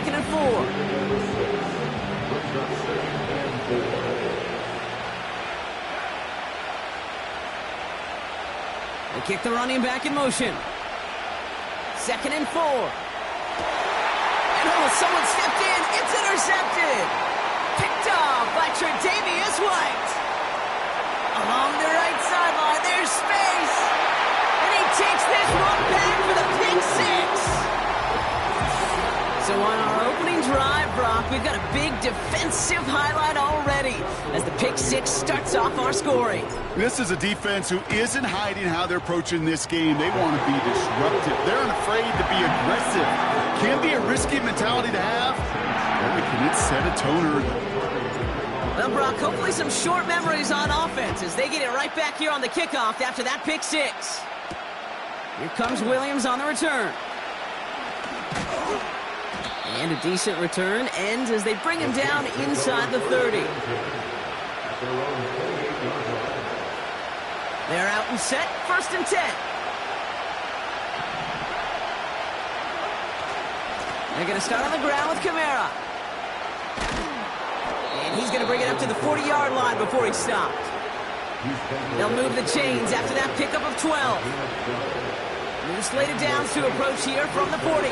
second and 4. They kick the running back in motion. Second and 4. And someone stepped in. It's intercepted. Picked off by Tre'Davious White. Along the right sideline, there's space. And he takes this one back for the pick 6. So on our opening drive, Brock, we've got a big defensive highlight already as the pick 6 starts off our scoring. This is a defense who isn't hiding how they're approaching this game. They want to be disruptive. They're unafraid to be aggressive. Can be a risky mentality to have, or can it set a tone early? Well, Brock, hopefully some short memories on offense as they get it right back here on the kickoff after that pick 6. Here comes Williams on the return. And a decent return ends as they bring him down inside the 30. They're out and set, 1st and 10. They're going to start on the ground with Kamara. And he's going to bring it up to the 40-yard line before he's stopped. They'll move the chains after that pickup of 12. New slated downs to approach here from the 40.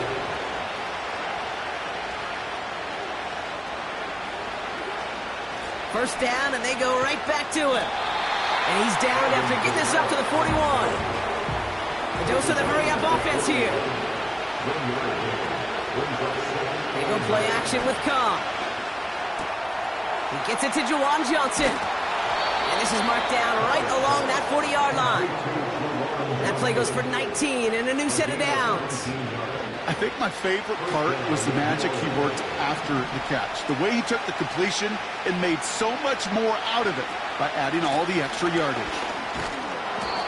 First down, and they go right back to him. And he's down after getting this up to the 41. A dose of the hurry-up offense here. They go play action with Cobb. He gets it to Juwan Johnson. And this is marked down right along that 40-yard line. That play goes for 19 and a new set of downs. I think my favorite part was the magic he worked after the catch. The way he took the completion and made so much more out of it by adding all the extra yardage.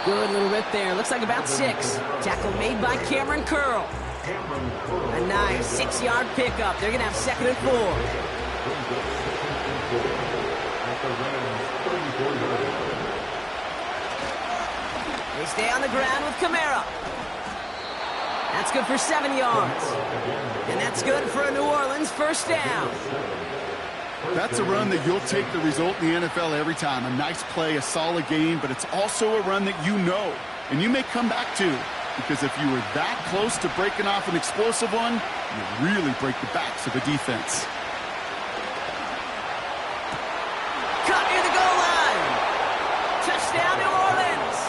Good little rip there. Looks like about 6. Tackle made by Cameron Curl. A nice 6-yard pickup. They're going to have 2nd and 4. They stay on the ground with Kamara. That's good for 7 yards. And that's good for a New Orleans first down. That's a run that you'll take the result in the NFL every time. A nice play, a solid game, but it's also a run that you know, and you may come back to, because if you were that close to breaking off an explosive one, you really break the backs of a defense. Caught near the goal line. Touchdown, New Orleans.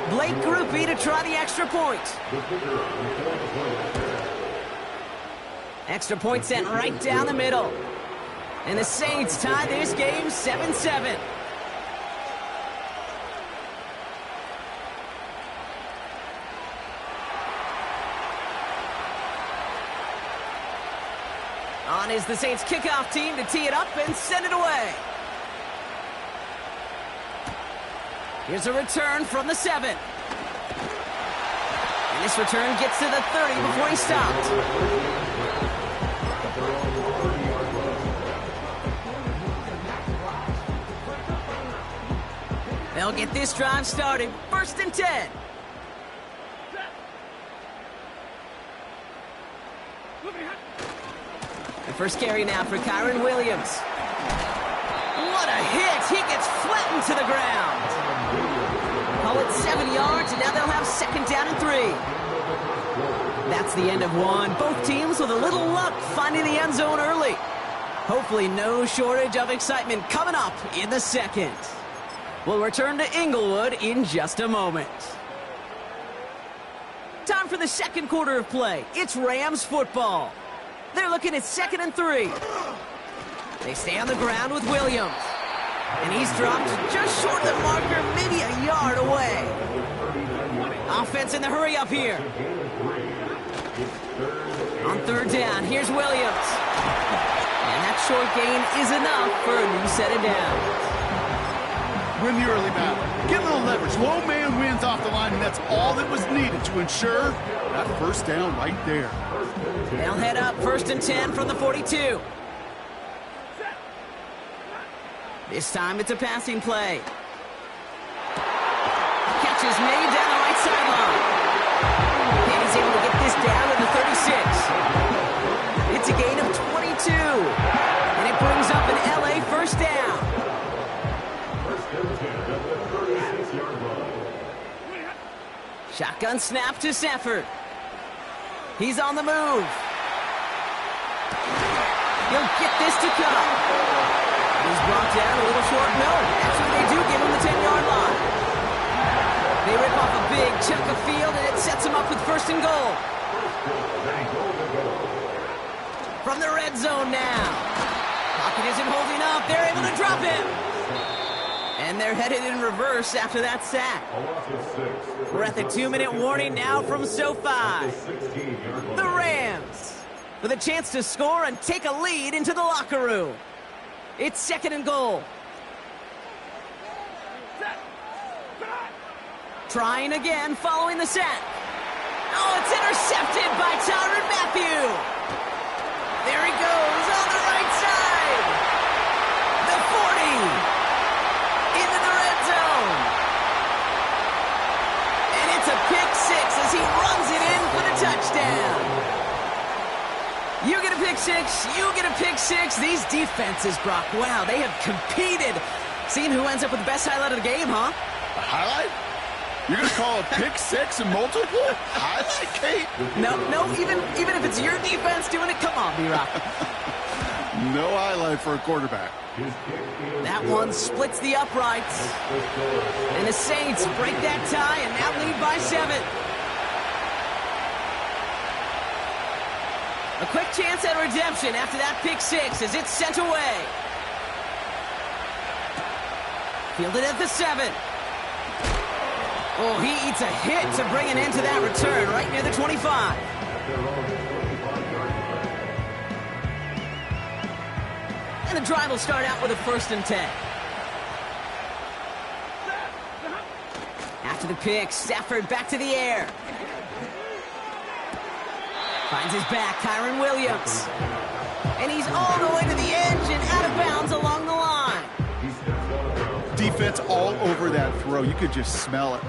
Blake Grupe to try the extra point. Extra point sent right down the middle. And the Saints tie this game 7-7. On is the Saints kickoff team to tee it up and send it away. Here's a return from the 7. And this return gets to the 30 before he stopped. They'll get this drive started. 1st and 10. The first carry now for Kyren Williams. What a hit! He gets flattened to the ground. Call it 7 yards, and now they'll have 2nd down and 3. That's the end of one. Both teams with a little luck finding the end zone early. Hopefully no shortage of excitement coming up in the 2nd. We'll return to Inglewood in just a moment. Time for the 2nd quarter of play. It's Rams football. They're looking at 2nd and 3. They stay on the ground with Williams. And he's dropped just short of the marker, maybe a yard away. Offense in the hurry up here. On 3rd down, here's Williams. And that short gain is enough for a new set of downs. Win the early battle. Get a little leverage. Low man wins off the line, and that's all that was needed to ensure that 1st down right there. They'll head up 1st and 10 from the 42. This time it's a passing play. Catch is made down the right sideline. And he's able to get this down to the 30 Shotgun snap to Stafford. He's on the move. He'll get this to come. He's brought down a little short. No, actually they do give him the 10-yard line. They rip off a big chunk of field, and it sets him up with 1st and goal. From the red zone now. Pocket isn't holding up. They're able to drop him. And they're headed in reverse after that sack. We're at the 2-minute warning now from SoFi. The Rams with a chance to score and take a lead into the locker room. It's 2nd and goal. Trying again following the sack. Oh, it's intercepted by Tyrann Mathieu. There he goes on the right side. The 40. Into the red zone. And it's a pick 6 as he runs it in for the touchdown. You get a pick 6, you get a pick 6. These defenses, Brock, wow, they have competed. Seeing who ends up with the best highlight of the game, huh? A highlight? You're going to call a pick 6 and multiple? Highlight, Kate? No, even if it's your defense doing it, come on, B-Rock. No highlight for a quarterback. That one splits the uprights. And the Saints break that tie and now lead by 7. A quick chance at redemption after that pick 6 as it's sent away. Fielded at the 7. Oh, he eats a hit to bring it into that return right near the 25. And the drive will start out with a 1st and 10. After the pick, Stafford back to the air. Finds his back, Kyren Williams. And he's all the way to the edge and out of bounds along the line. Defense all over that throw. You could just smell it.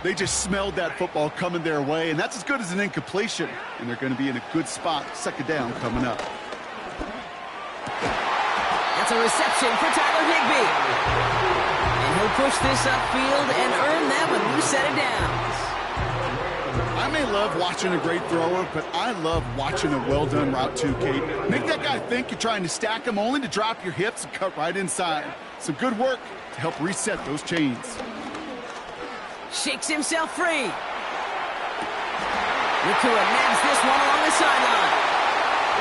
They just smelled that football coming their way, and that's as good as an incompletion. And they're going to be in a good spot. 2nd down coming up. That's a reception for Tyler Higbee. And he'll push this upfield and earn them a new set of downs. I may love watching a great thrower, but I love watching a well-done route too, Kate. Make that guy think you're trying to stack him only to drop your hips and cut right inside. Some good work to help reset those chains. Shakes himself free. Nakua nags this one along the sideline.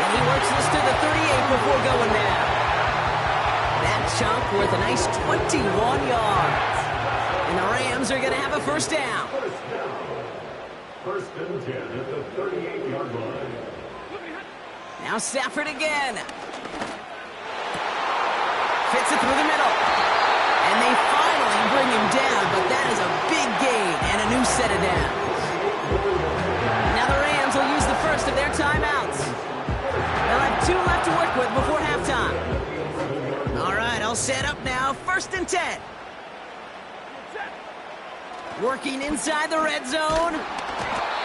And he works this to the 38 before going down. That chunk worth a nice 21 yards. And the Rams are going to have a 1st down. 1st and 10 at the 38-yard line. Now Stafford again. Fits it through the middle. And they finally bring him down, but that is a big gain and a new set of downs. Now the Rams will use the 1st of their timeouts. They'll have 2 left to work with before halftime. All right, all set up now. 1st and 10. Working inside the red zone.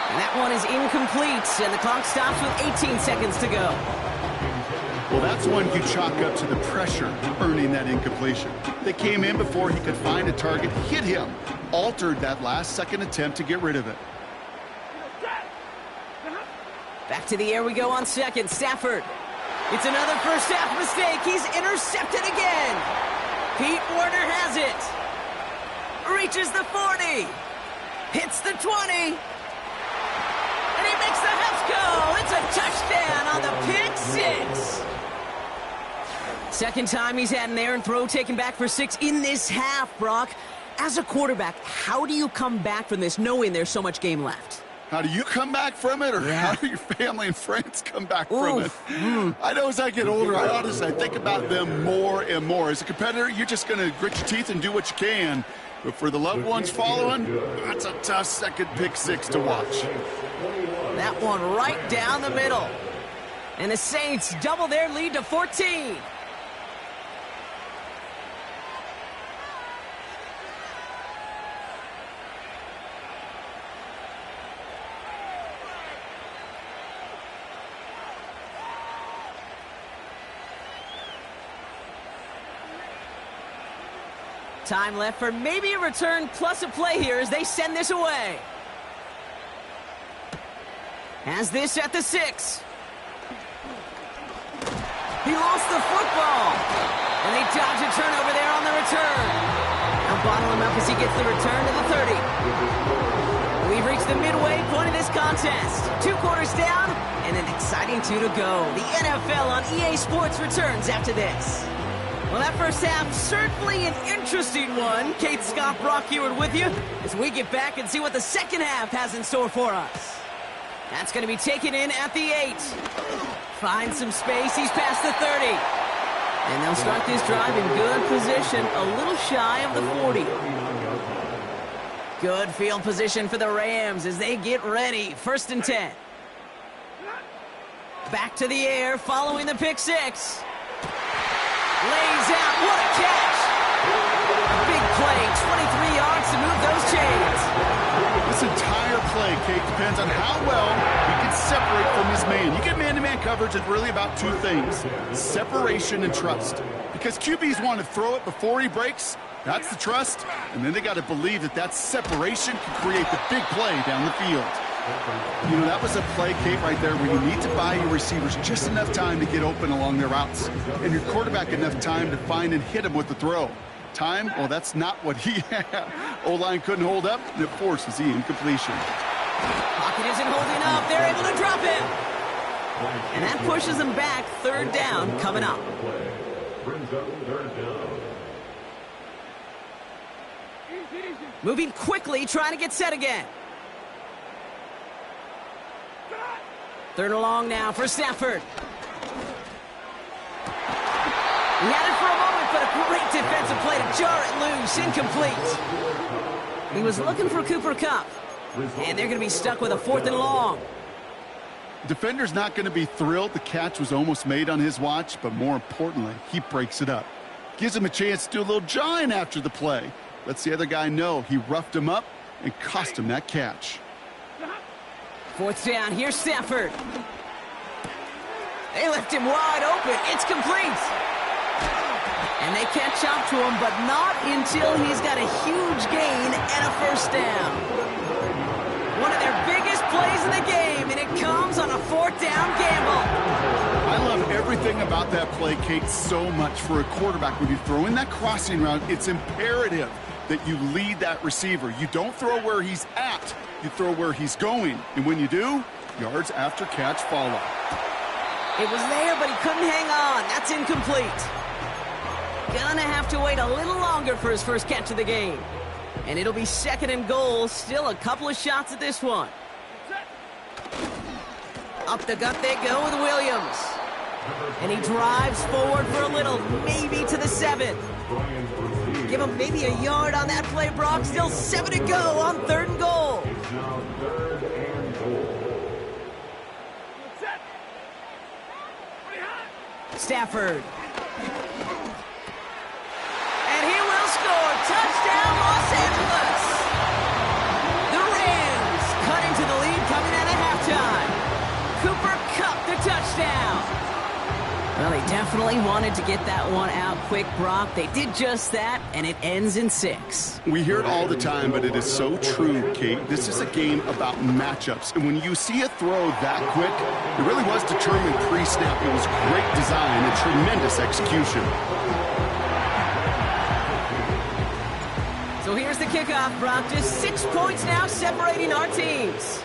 And that one is incomplete, and the clock stops with 18 seconds to go. Well, that's one you chalk up to the pressure earning that incompletion. They came in before he could find a target, hit him, altered that last-second attempt to get rid of it. Back to the air we go on 2nd. Stafford. It's another first-half mistake. He's intercepted again. Pete Werner has it. Reaches the 40. Hits the 20. And he makes the Huffs go. It's a touchdown on the pick 6. 2nd time he's had an errant throw taken back for 6 in this half, Brock. As a quarterback, how do you come back from this knowing there's so much game left? How do you come back from it, or how do your family and friends come back from it? I know as I get older, I think about them more and more. As a competitor, you're just going to grit your teeth and do what you can. But for the loved ones following, that's a tough 2nd pick 6 to watch. That one right down the middle. And the Saints double their lead to 14. Time left for maybe a return plus a play here as they send this away. Has this at the 6. He lost the football. And they dodge a turnover there on the return. Now bottle him up as he gets the return to the 30. We've reached the midway point of this contest. 2 quarters down and an exciting 2 to go. The NFL on EA Sports returns after this. Well, that first half, certainly an interesting one. Kate Scott, Brock Heward with you as we get back and see what the second half has in store for us. That's going to be taken in at the 8. Finds some space. He's past the 30. And they'll start this drive in good position, a little shy of the 40. Good field position for the Rams as they get ready. 1st and 10. Back to the air following the pick 6. Lays out. What a catch. A big play. 23 yards to move those chains. This entire play, Kate, depends on how well he can separate from his man. You get man-to-man coverage, it's really about 2 things: separation and trust. Because QBs want to throw it before he breaks. That's the trust. And then they got to believe that that separation can create the big play down the field. You know, that was a play, Kate, right there where you need to buy your receivers just enough time to get open along their routes. And your quarterback enough time to find and hit him with the throw. Time, well, that's not what he had. O-line couldn't hold up, and it forces the incompletion. Pocket isn't holding up. They're able to drop him. And that pushes them back. 3rd down coming up. Moving quickly, trying to get set again. 3rd and long now for Stafford. He had it for a moment, but a great defensive play to jar it loose. Incomplete. He was looking for Cooper Kupp. And they're going to be stuck with a 4th and long. Defender's not going to be thrilled the catch was almost made on his watch, but more importantly, he breaks it up. Gives him a chance to do a little jawing after the play. Lets the other guy know he roughed him up and cost him that catch. 4th down. Here's Stafford. They left him wide open. It's complete. And they catch up to him, but not until he's got a huge gain and a 1st down. One of their biggest plays in the game, and it comes on a 4th down gamble. I love everything about that play, Kate, so much for a quarterback. When you throw in that crossing route, it's imperative that you lead that receiver. You don't throw where he's at, you throw where he's going. And when you do, yards after catch follow. It was there, but he couldn't hang on. That's incomplete. Gonna have to wait a little longer for his first catch of the game. And it'll be 2nd and goal. Still a couple of shots at this one. Up the gut they go with Williams. And he drives forward for a little, maybe to the 7. Give him maybe a yard on that play, Brock. Still 7 to go on 3rd and goal. Stafford. And he will score. Touchdown, Los Angeles. The Rams cut into the lead coming out of halftime. Cooper Kupp, the touchdown. Well, they definitely wanted to get that one out quick, Brock. They did just that, and it ends in 6. We hear it all the time, but it is so true, Kate. This is a game about matchups. And when you see a throw that quick, it really was determined pre-snap. It was great design and tremendous execution. So here's the kickoff, Brock. Just 6 points now separating our teams.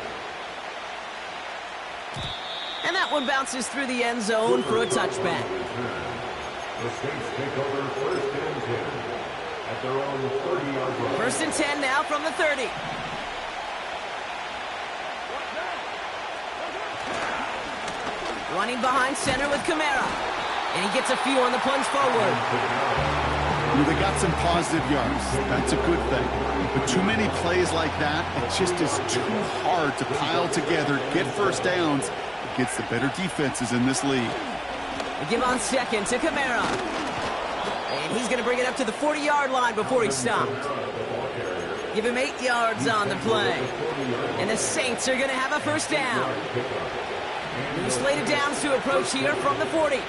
And that one bounces through the end zone for a touchback. The Saints take over 1st and 10 at their own 30-yard line. 1st and 10 now from the 30. Running behind center with Kamara. And he gets a few on the plunge forward. They got some positive yards. That's a good thing. But too many plays like that, it just is too hard to pile together, get 1st downs against the better defenses in this league. They give on 2nd to Kamara. And he's going to bring it up to the 40-yard line before he's stopped. Give him 8 yards on the play. And the Saints are going to have a 1st down. New slated downs to approach here from the 40.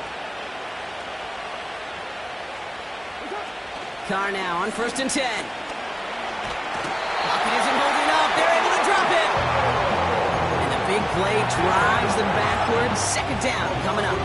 Carr now on 1st and 10. Pocket isn't holding up. They're able to drop it. And the big play drives them backwards. 2nd down coming up.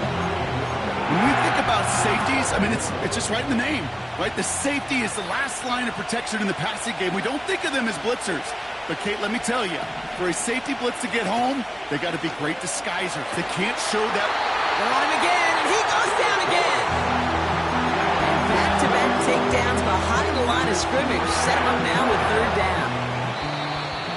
When we think about safeties, I mean, it's just right in the name, right? The safety is the last line of protection in the passing game. We don't think of them as blitzers. But, Kate, let me tell you, for a safety blitz to get home, they got to be great disguisers. They can't show that. They're on him again, and he goes down again. And back-to-back takedowns behind the line of scrimmage. Set him up now with 3rd down.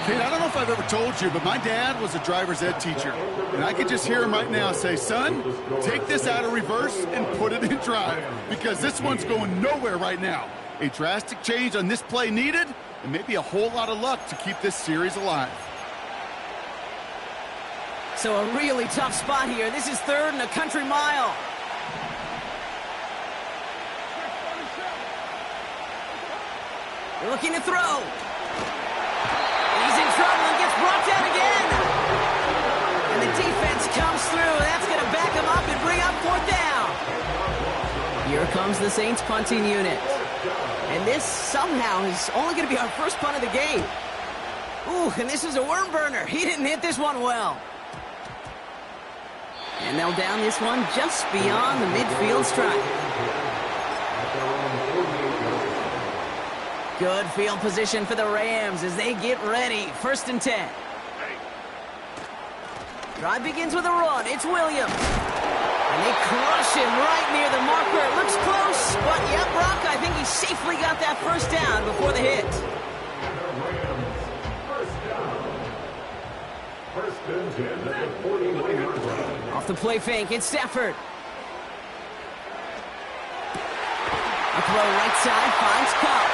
Kate, I don't know if I've ever told you, but my dad was a driver's ed teacher. And I can just hear him right now say, son, take this out of reverse and put it in drive. Because this one's going nowhere right now. A drastic change on this play needed, and maybe a whole lot of luck to keep this series alive. So a really tough spot here. This is 3rd and a country mile. They're looking to throw. He's in trouble and gets brought down again. And the defense comes through. That's going to back him up and bring up 4th down. Here comes the Saints punting unit. And this somehow is only going to be our first punt of the game. Ooh, and this is a worm burner. He didn't hit this one well. And they'll down this one just beyond the midfield stripe. Good field position for the Rams as they get ready. 1st and 10. Drive begins with a run. It's Williams. And they crush him right near the marker. It looks close, but yep, Brock, I think he safely got that 1st down before the hit. Off the play fake, it's Stafford. A throw right side, finds Cup.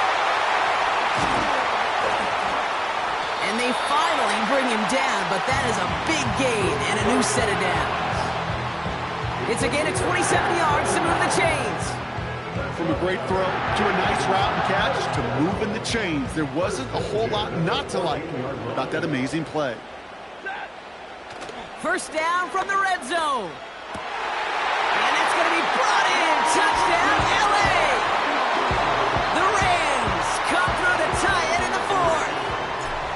And they finally bring him down, but that is a big gain and a new set of downs. It's a gain of 27 yards to move the chains. From a great throw to a nice route and catch to moving the chains. There wasn't a whole lot not to like about that amazing play. 1st down from the red zone. And it's going to be brought in. Touchdown, LA! The Rams come through to tie it in the 4th.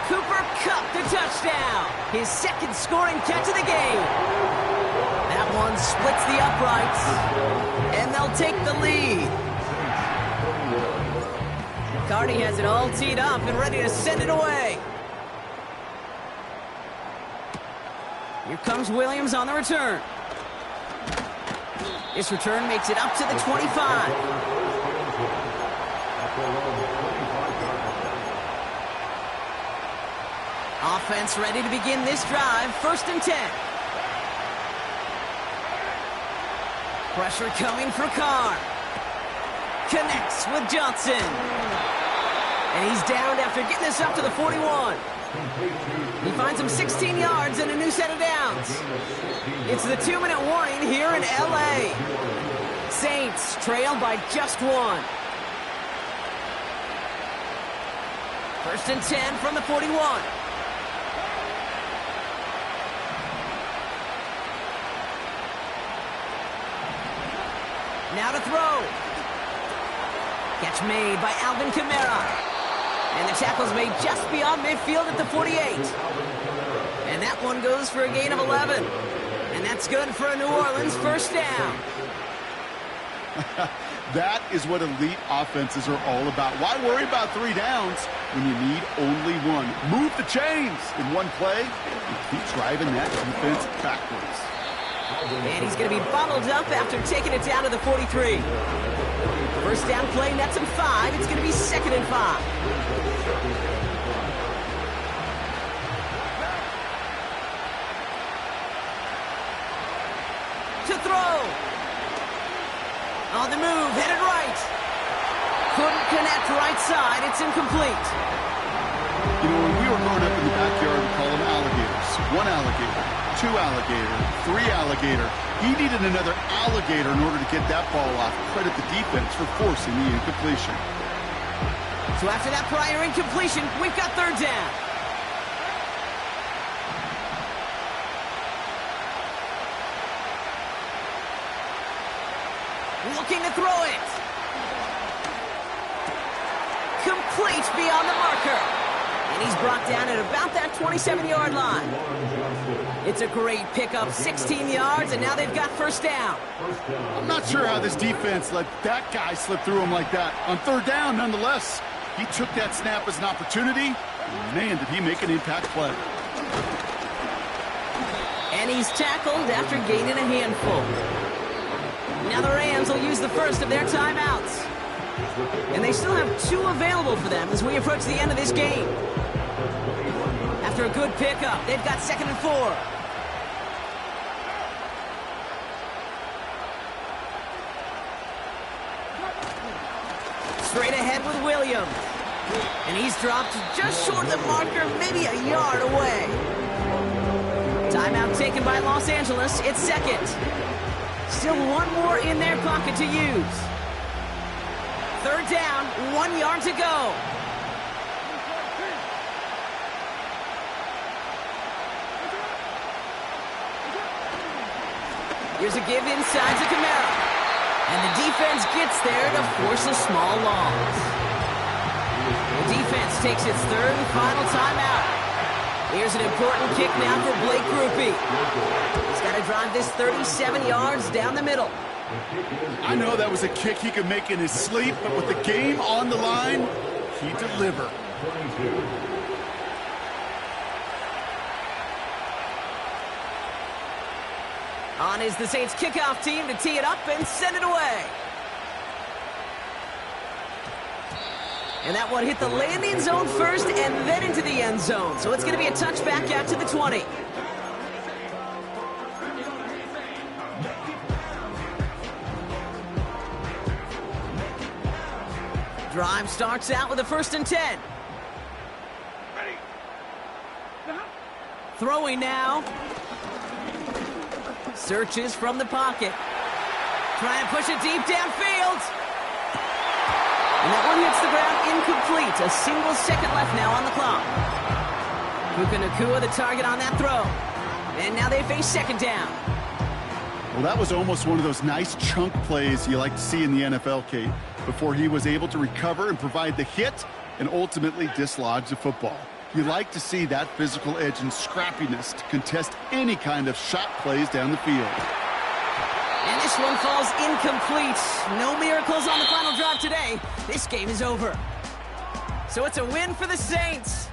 Cooper Kupp the touchdown. His 2nd scoring catch of the game. That one splits the uprights. And they'll take the lead. McCarty has it all teed up and ready to send it away. Here comes Williams on the return. This return makes it up to the 25. Offense ready to begin this drive. 1st and 10. Pressure coming for Carr. Connects with Johnson. And he's downed after getting this up to the 41. He finds him 16 yards and a new set of downs. It's the 2-minute warning here in LA. Saints trail by just 1. 1st and 10 from the 41. Now to throw. Catch made by Alvin Kamara. And the tackle's made just beyond midfield at the 48. And that one goes for a gain of 11. And that's good for a New Orleans 1st down. That is what elite offenses are all about. Why worry about 3 downs when you need only 1? Move the chains in one play and keep driving that defense backwards. And he's going to be bottled up after taking it down to the 43. 1st down play nets him 5. It's going to be 2nd and 5. To throw. On the move, headed right. Couldn't connect right side. It's incomplete. You know, when we were growing up in the backyard, we call them alligators. 1 alligator, 2 alligator, 3 alligator. He needed another alligator in order to get that ball off. Credit the defense for forcing the incompletion. So after that prior incompletion, we've got 3rd down. Looking to throw it. Complete beyond the marker. And he's brought down at about that 27-yard line. It's a great pickup, 16 yards, and now they've got first down. I'm not sure how this defense let that guy slip through him like that. On third down, nonetheless, he took that snap as an opportunity. Man, did he make an impact play. And he's tackled after gaining a handful. Now the Rams will use the first of their timeouts. And they still have 2 available for them as we approach the end of this game. After a good pickup, they've got 2nd and 4. Straight ahead with Williams. And he's dropped just short of the marker, maybe a yard away. Timeout taken by Los Angeles. It's 2nd. Still 1 more in their pocket to use. 3rd down, 1 yard to go. Here's a give inside to Kamara. And the defense gets there to force a small loss. The defense takes its 3rd and final timeout. Here's an important kick now for Blake Grupe. He's got to drive this 37 yards down the middle. I know that was a kick he could make in his sleep, but with the game on the line, he delivered. On is the Saints kickoff team to tee it up and send it away. And that one hit the landing zone first and then into the end zone. So it's going to be a touchback out to the 20. Drive starts out with a 1st and 10. Throwing now. Searches from the pocket. Trying to push it deep downfield. And that one hits the ground incomplete. A single second left now on the clock. Puka Nacua the target on that throw. And now they face 2nd down. Well, that was almost one of those nice chunk plays you like to see in the NFL, Kate, before he was able to recover and provide the hit and ultimately dislodge the football. You like to see that physical edge and scrappiness to contest any kind of shot plays down the field. And this one falls incomplete. No miracles on the final drive today. This game is over. So it's a win for the Saints.